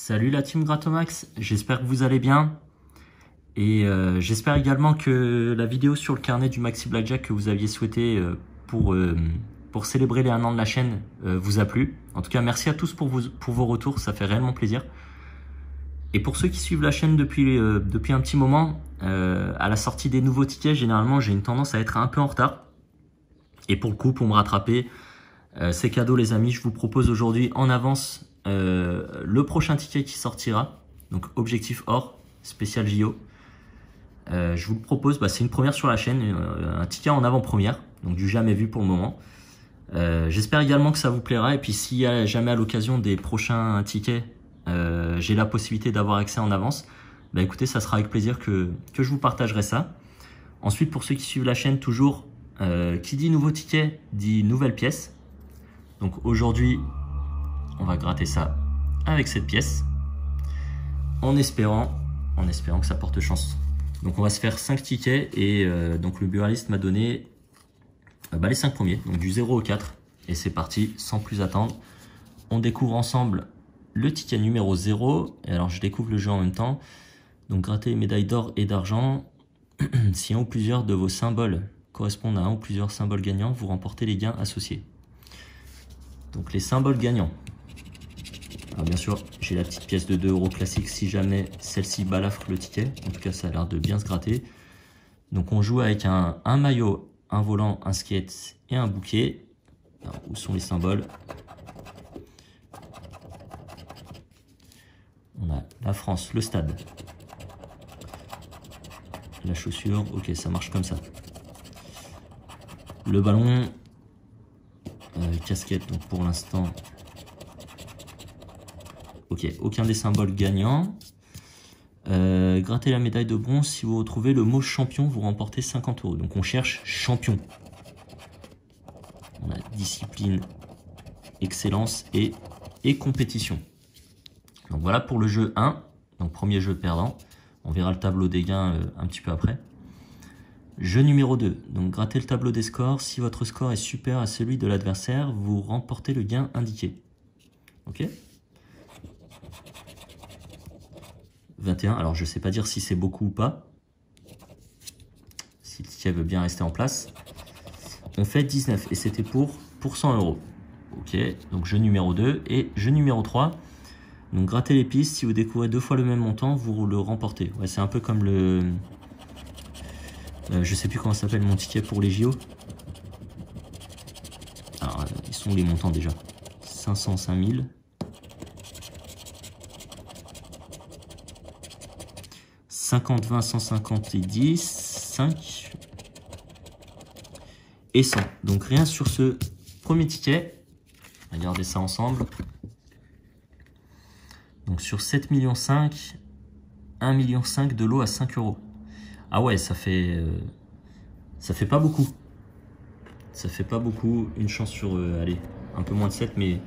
Salut la team Gratomax, j'espère que vous allez bien et j'espère également que la vidéo sur le carnet du Maxi Blackjack que vous aviez souhaité pour célébrer les 1 an de la chaîne vous a plu. En tout cas, merci à tous pour vos retours, ça fait réellement plaisir. Et pour ceux qui suivent la chaîne depuis un petit moment, à la sortie des nouveaux tickets, généralement j'ai une tendance à être un peu en retard. Et pour le coup, pour me rattraper, c'est cadeau les amis, je vous propose aujourd'hui en avance le prochain ticket qui sortira, donc objectif or, spécial JO. Je vous le propose, c'est une première sur la chaîne, un ticket en avant-première, donc du jamais vu pour le moment. J'espère également que ça vous plaira, et puis s'il y a jamais à l'occasion des prochains tickets, j'ai la possibilité d'avoir accès en avance, écoutez, ça sera avec plaisir que je vous partagerai ça. Ensuite, pour ceux qui suivent la chaîne, toujours, qui dit nouveau ticket, dit nouvelle pièce. Donc aujourd'hui, on va gratter ça avec cette pièce, en espérant que ça porte chance. Donc on va se faire 5 tickets, et donc le buraliste m'a donné les 5 premiers, donc du 0 au 4. Et c'est parti, sans plus attendre. On découvre ensemble le ticket numéro 0. Et alors je découvre le jeu en même temps. Donc gratter les médailles d'or et d'argent. Si un ou plusieurs de vos symboles correspondent à un ou plusieurs symboles gagnants, vous remportez les gains associés. Donc les symboles gagnants. Alors bien sûr, j'ai la petite pièce de 2 € classique si jamais celle-ci balafre le ticket. En tout cas, ça a l'air de bien se gratter. Donc on joue avec un maillot, un volant, un skate et un bouquet. Alors, où sont les symboles? On a la France, le stade, la chaussure, ok, ça marche comme ça. Le ballon, casquette, donc pour l'instant, ok, aucun des symboles gagnants. Grattez la médaille de bronze, si vous retrouvez le mot champion, vous remportez 50 €. Donc on cherche champion. On a discipline, excellence et compétition. Donc voilà pour le jeu 1, donc premier jeu perdant. On verra le tableau des gains un petit peu après. Jeu numéro 2, donc grattez le tableau des scores. Si votre score est supérieur à celui de l'adversaire, vous remportez le gain indiqué. Ok. 21, alors je sais pas dire si c'est beaucoup ou pas. Si le ticket veut bien rester en place. On fait 19 et c'était pour 100 €. Ok, donc jeu numéro 2 et jeu numéro 3. Donc grattez les pistes, si vous découvrez 2 fois le même montant, vous le remportez. Ouais, c'est un peu comme le... je sais plus comment s'appelle mon ticket pour les JO. Alors, ils sont où les montants déjà? 500, 5000. 50, 20, 150 et 10, 5 et 100. Donc rien sur ce premier ticket. Regardez ça ensemble. Donc sur 7,5 millions, 1,5 million de lot à 5 €. Ah ouais, ça fait pas beaucoup. Ça fait pas beaucoup. Une chance sur, allez, un peu moins de 7, mais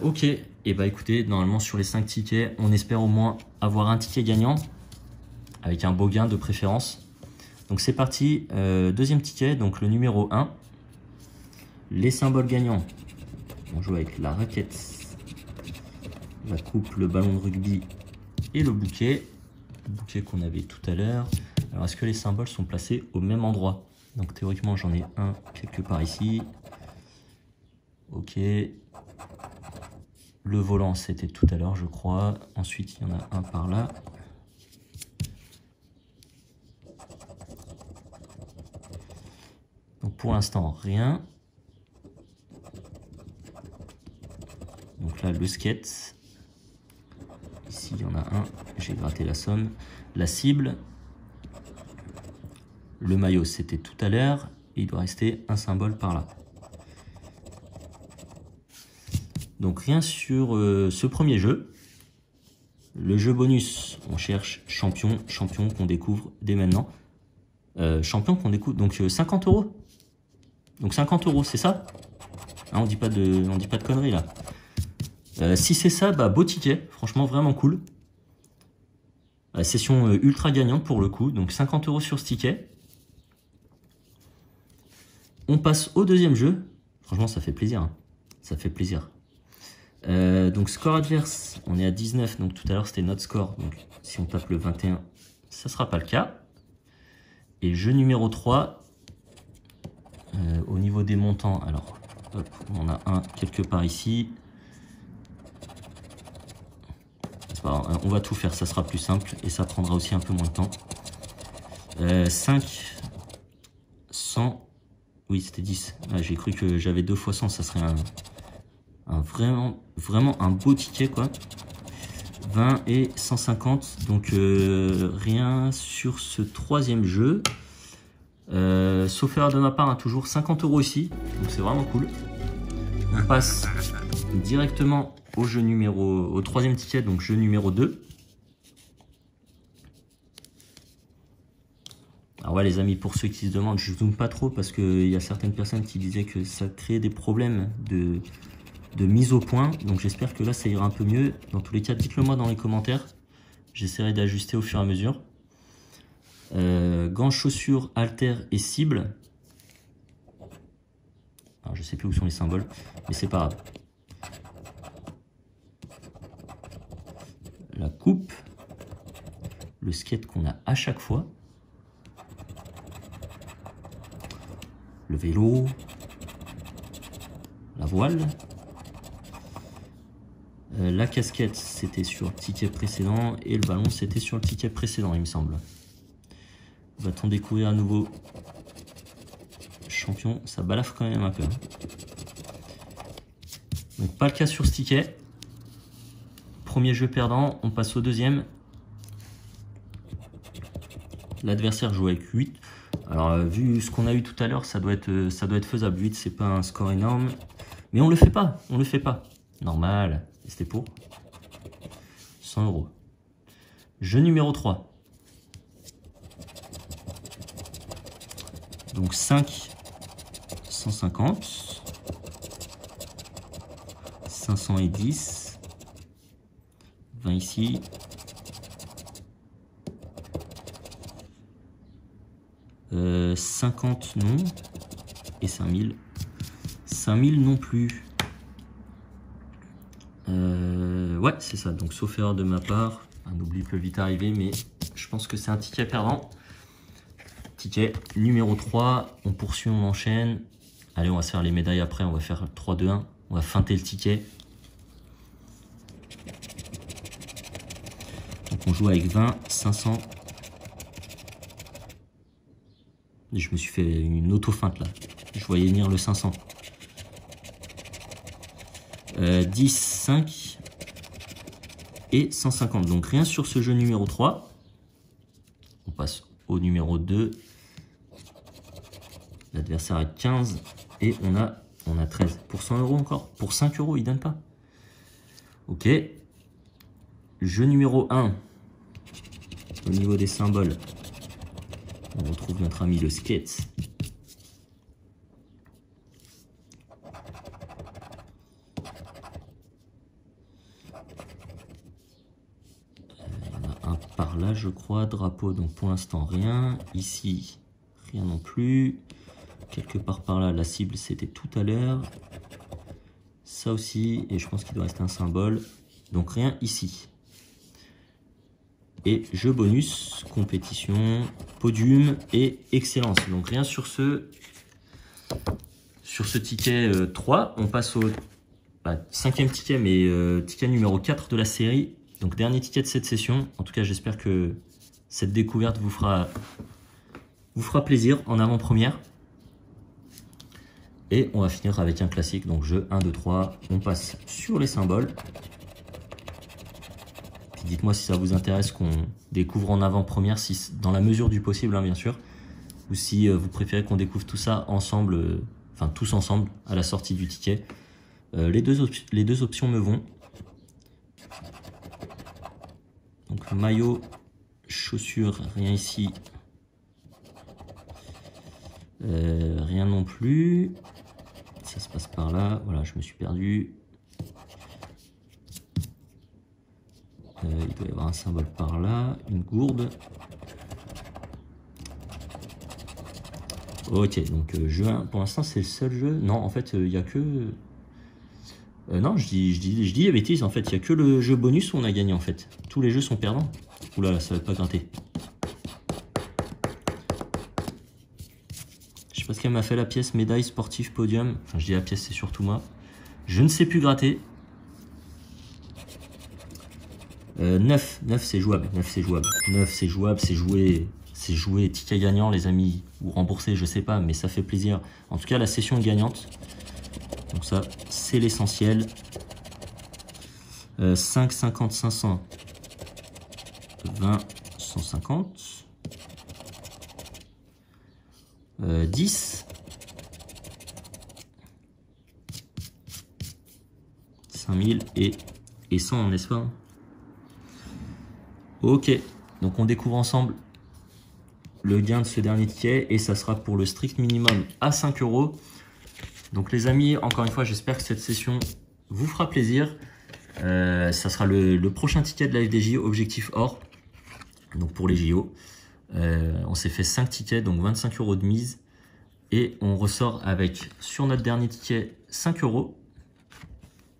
ok. Et écoutez, normalement sur les 5 tickets, on espère au moins avoir un ticket gagnant, avec un beau gain de préférence. Donc c'est parti, deuxième ticket, donc le numéro 1. Les symboles gagnants, on joue avec la raquette, la coupe, le ballon de rugby et le bouquet. Le bouquet qu'on avait tout à l'heure. Alors est-ce que les symboles sont placés au même endroit? Donc théoriquement j'en ai un quelque part ici. Ok. Le volant, c'était tout à l'heure, je crois. Ensuite, il y en a un par là. Donc, pour l'instant, rien. Donc là, le skate. Ici, il y en a un. J'ai gratté la somme. La cible. Le maillot, c'était tout à l'heure. Il doit rester un symbole par là. Donc rien sur ce premier jeu. Le jeu bonus, on cherche champion qu'on découvre dès maintenant. Champion qu'on découvre, donc 50 €. Donc 50 €, c'est ça? Hein, on dit pas de conneries là. Si c'est ça, beau ticket, franchement vraiment cool. Session ultra gagnante pour le coup, donc 50 € sur ce ticket. On passe au deuxième jeu. Franchement, ça fait plaisir. Hein. Ça fait plaisir. Donc score adverse, on est à 19, donc tout à l'heure c'était notre score. Donc si on tape le 21, ça sera pas le cas. Et jeu numéro 3, au niveau des montants, alors hop, on en a un quelque part ici. C'est pas grave, on va tout faire, ça sera plus simple et ça prendra aussi un peu moins de temps. 5, 100, oui c'était 10. Ah, j'ai cru que j'avais 2 fois 100, ça serait vraiment un beau ticket quoi. 20 et 150, donc rien sur ce troisième jeu. Sauf erreur de ma part, hein, toujours 50 € ici, donc c'est vraiment cool. On passe directement au troisième ticket, donc jeu numéro 2. Alors ouais les amis, pour ceux qui se demandent, je zoome pas trop parce qu'il y a certaines personnes qui disaient que ça créait des problèmes de mise au point, donc j'espère que là ça ira un peu mieux. Dans tous les cas, dites-le moi dans les commentaires, j'essaierai d'ajuster au fur et à mesure. Gants, chaussures, haltères et cibles. Alors je sais plus où sont les symboles, mais c'est pas grave. La coupe, le skate qu'on a à chaque fois, le vélo, la voile. La casquette, c'était sur le ticket précédent et le ballon, c'était sur le ticket précédent, il me semble. Va-t-on découvrir un nouveau champion? Ça balafre quand même un peu. Donc pas le cas sur ce ticket. Premier jeu perdant, on passe au deuxième. L'adversaire joue avec 8. Alors vu ce qu'on a eu tout à l'heure, ça doit être faisable. 8, c'est pas un score énorme. Mais on le fait pas, Normal. Et c'était pour 100 €. Jeu numéro 3. Donc 5, 150, 510, 20 ici, 50 non, et 5000. 5000 non plus. Ouais, c'est ça. Donc, sauf erreur de ma part, un oubli peut vite arriver, mais je pense que c'est un ticket perdant. Ticket numéro 3, on poursuit, on enchaîne. Allez, on va se faire les médailles après, on va faire 3, 2, 1. On va feinter le ticket. Donc, on joue avec 20, 500. Je me suis fait une auto-feinte là. Je voyais venir le 500. 10, 5 et 150. Donc rien sur ce jeu numéro 3. On passe au numéro 2. L'adversaire a 15 et on a 13. Pour 100 € encore. Pour 5 €, il donne pas. Ok. Jeu numéro 1. Au niveau des symboles, on retrouve notre ami le skate. Par là je crois, drapeau, donc pour l'instant rien, ici rien non plus, quelque part par là la cible c'était tout à l'heure, ça aussi, et je pense qu'il doit rester un symbole, donc rien ici. Et jeu bonus, compétition, podium et excellence, donc rien sur ce ticket 3, on passe au 5e ticket, mais ticket numéro 4 de la série. Donc dernier ticket de cette session. En tout cas, j'espère que cette découverte vous fera plaisir en avant-première. Et on va finir avec un classique. Donc jeu 1, 2, 3. On passe sur les symboles. Puis dites-moi si ça vous intéresse qu'on découvre en avant-première, si dans la mesure du possible, hein, bien sûr. Ou si vous préférez qu'on découvre tout ça ensemble, enfin tous ensemble à la sortie du ticket. Les deux options me vont. Donc maillot, chaussures, rien ici. Rien non plus. Ça se passe par là. Voilà, je me suis perdu. Il doit y avoir un symbole par là. Une gourde. Ok, donc jeu 1. Pour l'instant, c'est le seul jeu. Non, en fait, il n'y a que... Non, je dis des bêtises, en fait. Il n'y a que le jeu bonus où on a gagné, en fait. Tous les jeux sont perdants. Oula, là, ça va pas gratter. Je sais pas ce qu'elle m'a fait, la pièce médaille sportive podium. Enfin, je dis la pièce, c'est surtout moi. Je ne sais plus gratter. 9 c'est jouable. 9 c'est jouable. 9 c'est jouable, c'est joué. C'est joué ticket gagnant, les amis. Ou remboursé, je sais pas, mais ça fait plaisir. En tout cas, la session est gagnante. Donc ça, c'est l'essentiel. 5, 50, 500. 20, 150. 10. 5000 et 100, n'est-ce pas? Ok, donc on découvre ensemble le gain de ce dernier ticket et ça sera pour le strict minimum à 5 €. Donc les amis, encore une fois, j'espère que cette session vous fera plaisir. Ça sera le prochain ticket de la FDJ, objectif or, donc pour les JO. On s'est fait 5 tickets, donc 25 € de mise. Et on ressort avec, sur notre dernier ticket, 5 €.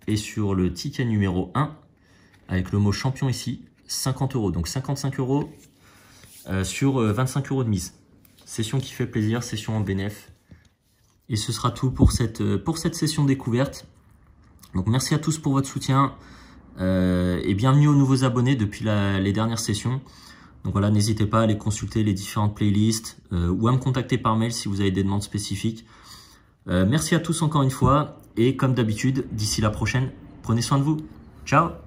Et sur le ticket numéro 1, avec le mot champion ici, 50 €. Donc 55 € sur 25 € de mise. Session qui fait plaisir, session en bénéf. Et ce sera tout pour cette session découverte. Donc merci à tous pour votre soutien. Et bienvenue aux nouveaux abonnés depuis les dernières sessions. Donc voilà, n'hésitez pas à aller consulter les différentes playlists ou à me contacter par mail si vous avez des demandes spécifiques. Merci à tous encore une fois. Et comme d'habitude, d'ici la prochaine, prenez soin de vous. Ciao!